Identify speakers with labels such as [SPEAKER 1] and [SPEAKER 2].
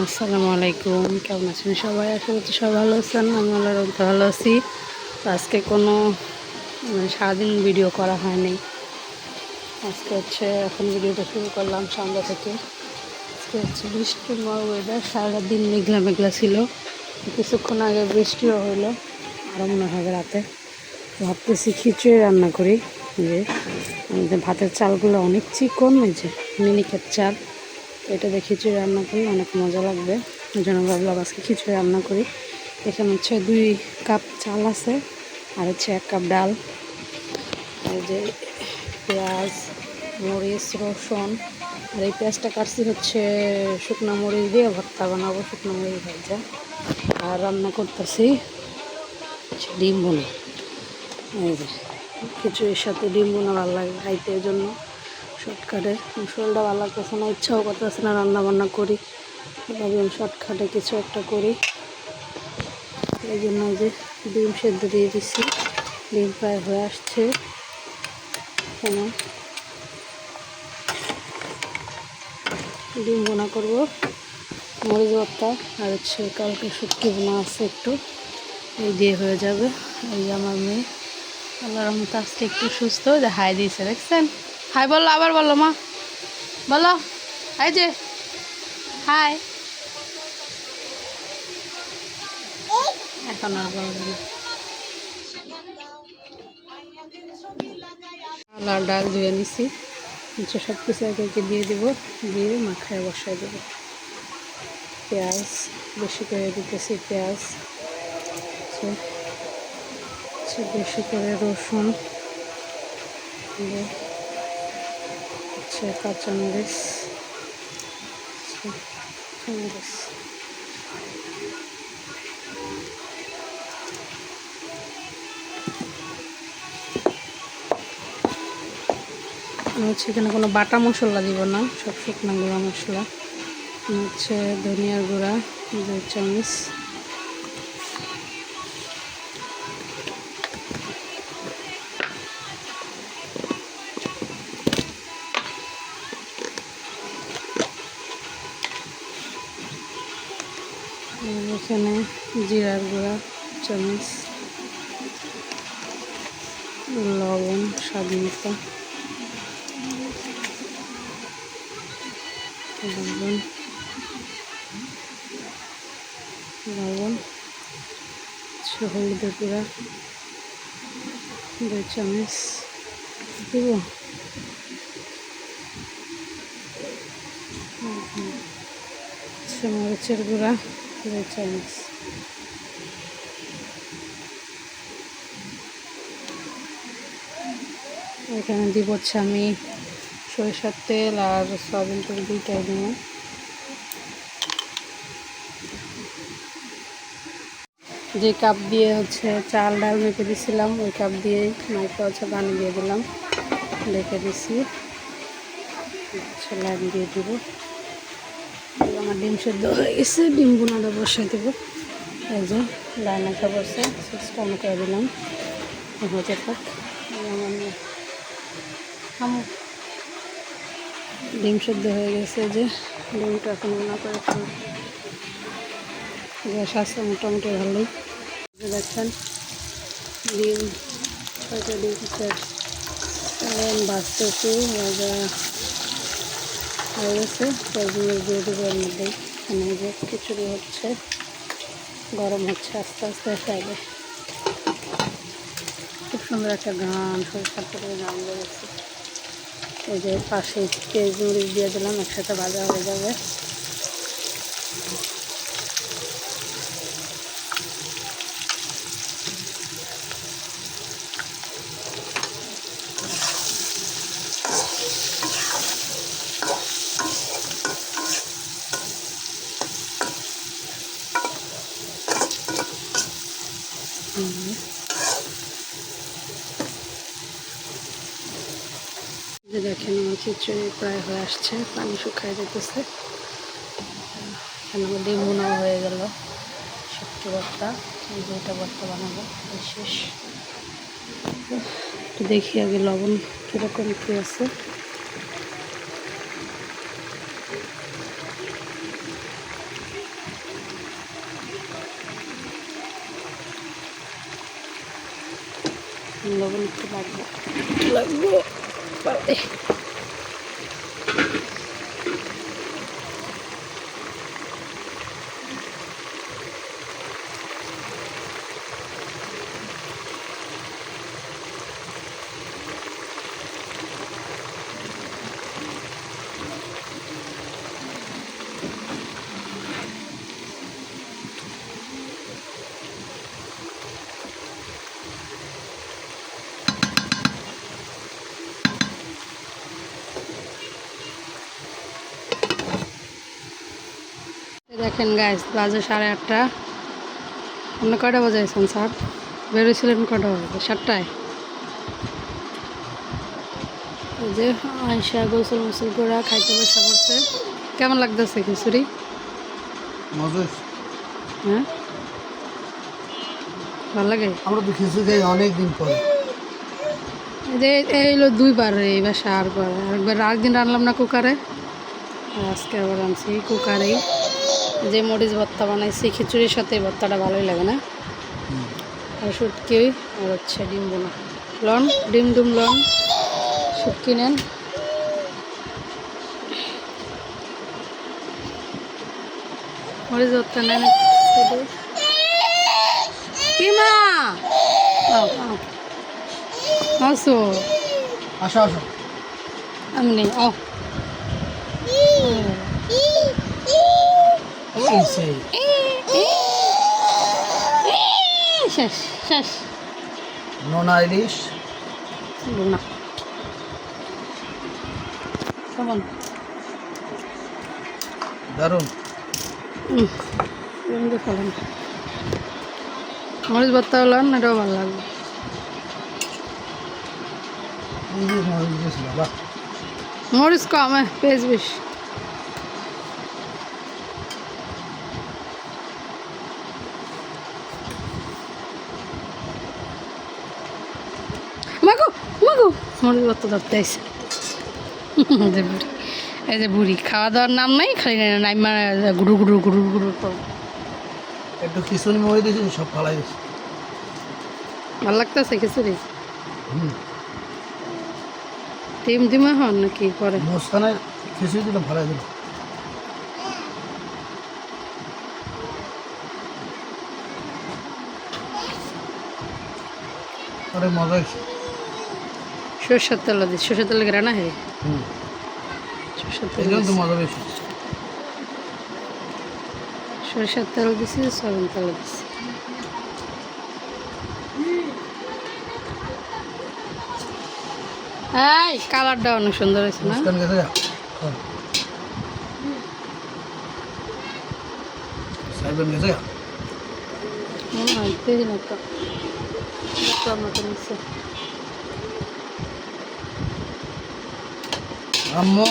[SPEAKER 1] আসসালামু আলাইকুম। কেমন আছেন সবাই? আশা করছি সবাই ভালো আছেন। আমি আল্লাহর রহমতে ভালো আছি। তো আজকে কোনো সারাদিন ভিডিও করা হয়নি। আজকে এখন ভিডিওটা শুরু করলাম সন্ধ্যা থেকে। আজকে বৃষ্টিময় ওয়েদার, সারাদিন মেঘলা মেঘলা ছিল, কিছুক্ষণ আগে বৃষ্টিও হলো, আরও মনে হবে রাতে। ভাবতেছি খিচুড়ি রান্না করি। যে আমাদের ভাতের চালগুলো অনেক চিকন, এই যে মিনিকেট চাল, এটা দিয়ে খিচুড়ি রান্না করি, অনেক মজা লাগবে। ওই জন্য ভাবলাম আজকে খিচুড়ি রান্না করি। এখানে হচ্ছে 2 কাপ চাল আছে, আর হচ্ছে 1 কাপ ডাল, এই যে পেঁয়াজ, মরিচ, রসুন, আর এই পেঁয়াজটা কাটছি হচ্ছে শুকনো মরিচ দিয়ে ভর্তা বানাবো, শুকনো মরিচ ভাজা। আর রান্না করতেছি ডিম বোনা। এই যে খিচুড়ির সাথে ডিম বোনা ভালো লাগে খাইতে, এই জন্য শর্টকাটে। শরীরটা ভালো লাগতেছে না, ইচ্ছাও করতেছে না রান্না বান্না করি, ভাবলাম শর্টকাটে কিছু একটা করি। এই জন্য যে ডিম সেদ্ধ দিয়ে দিচ্ছি, ডিম প্রায় হয়ে আসছে। ডিম বোনা করব, মরিচ ভর্তা, আর হচ্ছে কালকে শুটকি বোনা আছে একটু, এই দিয়ে হয়ে যাবে। এই যে আমার মেয়ে আল্লাহর রহমতে আজকে একটু সুস্থ, যে হাই দিয়েছে, দেখছেন? হাই বললো, আবার বললো মা, বলো এই যে হাই। এখন আর বলবে না। লাল ডাল ধুয়ে নিছি, নিচে সব কিছু একে দিয়ে দেবো, দিয়ে মাখায় বসায় দেবো। পেঁয়াজ বেশি করে দিতেছি, পেঁয়াজ বেশি করে, রসুন, কাঁচামরিচ, মরিচ, হচ্ছে এখানে কোনো বাটা মশলা দিব না, সব শুকনো গুঁড়া মশলা। হচ্ছে ধনিয়ার গুঁড়া 2 চামচ, এখানে জিরার গুঁড়া 1 চামচ, লবণ স্বাদ মতো, লবণ, হলুদের গুঁড়া 2 চামচ দিব, মরিচের গুঁড়া 2 চামচ। এখানে দিব হচ্ছে আমি সরিষার তেল আর সয়াবিন তেল, দুইটাই দিব। যে কাপ দিয়ে হচ্ছে চাল ডাল মেখে দিয়েছিলাম, ওই কাপ দিয়েই মাইকা হচ্ছে পানি দিয়ে দিলাম, রেখে দিছি, লাইন দিয়ে দিব। আমার ডিম সেদ্ধ হয়ে গেছে, ডিম বোনাটা বসে দেব। এই যে লাইন একটা বসে, সিস্টেম করে দিলাম, হতে থাক। ডিম সেদ্ধ হয়ে গেছে, যে ডিমটা এখন বোনা করে খাবো। গ্যাস আছে মোটামুটি ভালোই। দেখেন ডিম, ছয়টা ডিম বাঁচতেছি, ভাজা হয়ে গেছে। পেঁয়াজ দিয়ে দেবো এর মধ্যেই। এখানে যে খিচুড়ি হচ্ছে, গরম হচ্ছে আস্তে আস্তে খাইবে। খুব সুন্দর একটা গান, সরষের তেলের গান বেরোচ্ছে। এই যে পাশে পেঁয়াজ মরিচ দিয়ে দিলাম, একসাথে ভাজা হয়ে যাবে। দেখেন আমার খিচুড়ি প্রায় হয়ে আসছে, পানি শুকায় যেতেছে। এখানে আমার ডিম বোনাও হয়ে গেল, শুটকি ভর্তা, এই যে এটা ভর্তা বানাবো শেষ। একটু দেখি আগে লবণ কীরকম কী আছে। লবণ একটু লাগবে লাগবো পারে। দেখেন গাইস বাজে 8:30। আপনি কয়টা বাজাইছেন স্যার? বেরোছিলেন কয়টা বাজে? 7টায়। ওই যে আয়সা গোসল মোসল করে খাইতে বসা করছে। কেমন লাগতেছে খিচুড়ি?
[SPEAKER 2] মজা।
[SPEAKER 1] হ্যাঁ ভালো লাগে।
[SPEAKER 2] আমরা তো খিচুড়ি খাই অনেক দিন পরে।
[SPEAKER 1] এই যে এই হলো 2বার এই বাসা আরেকবার আরেকদিন রান্নাম না কুকারে, আর আজকে আবার রাঁধছি কুকারেই। যে মরিচ ভর্তা বানাইছি খিচুড়ির সাথে ভর্তাটা ভালোই লাগে না? আর শুটকি আর হচ্ছে ডিম বোনা লন ডিম ডুম লন শুটকি নেন। মরিচ ভর্তা নেন কি মা? আসো
[SPEAKER 2] আসো আসো।
[SPEAKER 1] আমি নেই আও।
[SPEAKER 2] এই সেই
[SPEAKER 1] শেষ শেষ
[SPEAKER 2] নোনা ইলিশ।
[SPEAKER 1] না কেমন?
[SPEAKER 2] দারুণ।
[SPEAKER 1] ফেলেন মরিচ ভর্তা হলাম এটাও ভালো লাগবে।
[SPEAKER 2] বাবা
[SPEAKER 1] মরিচ কম পেঁয়াজ বেশি। মাগো মাগো মরিচ ভর্তা ধরতে আইসে। যে বুড়ি এই যে বুড়ি খাওয়া দাওয়ার নাম নাই, খালি নাই মানে গুরু গুরু গুরু গুরু তো।
[SPEAKER 2] একটু খিচুড়ি মরে দিয়েছি সব ফালাই দিয়েছি।
[SPEAKER 1] ভালো লাগতেছে খিচুড়ি? ডিম ডিমা হন নাকি পরে?
[SPEAKER 2] মুস্কানে খিচুড়ি দিলাম ফালাই দিলাম। অনেক মজা হয়েছে।
[SPEAKER 1] সরষের তেল দিস, সরষের তেল রান্না হয়। সরষের তেল
[SPEAKER 2] এই জন্য তো মজা বেশি।
[SPEAKER 1] সরষের তেল দিছি, সয়াবিন তেল দিছি। এই কালারটা অনেক সুন্দর হয়েছে না?
[SPEAKER 2] মুস্কান গেছে সাইবেন গেছে
[SPEAKER 1] মনে হয় দেখি না তো মতো নিচ্ছে।
[SPEAKER 2] আম্মু।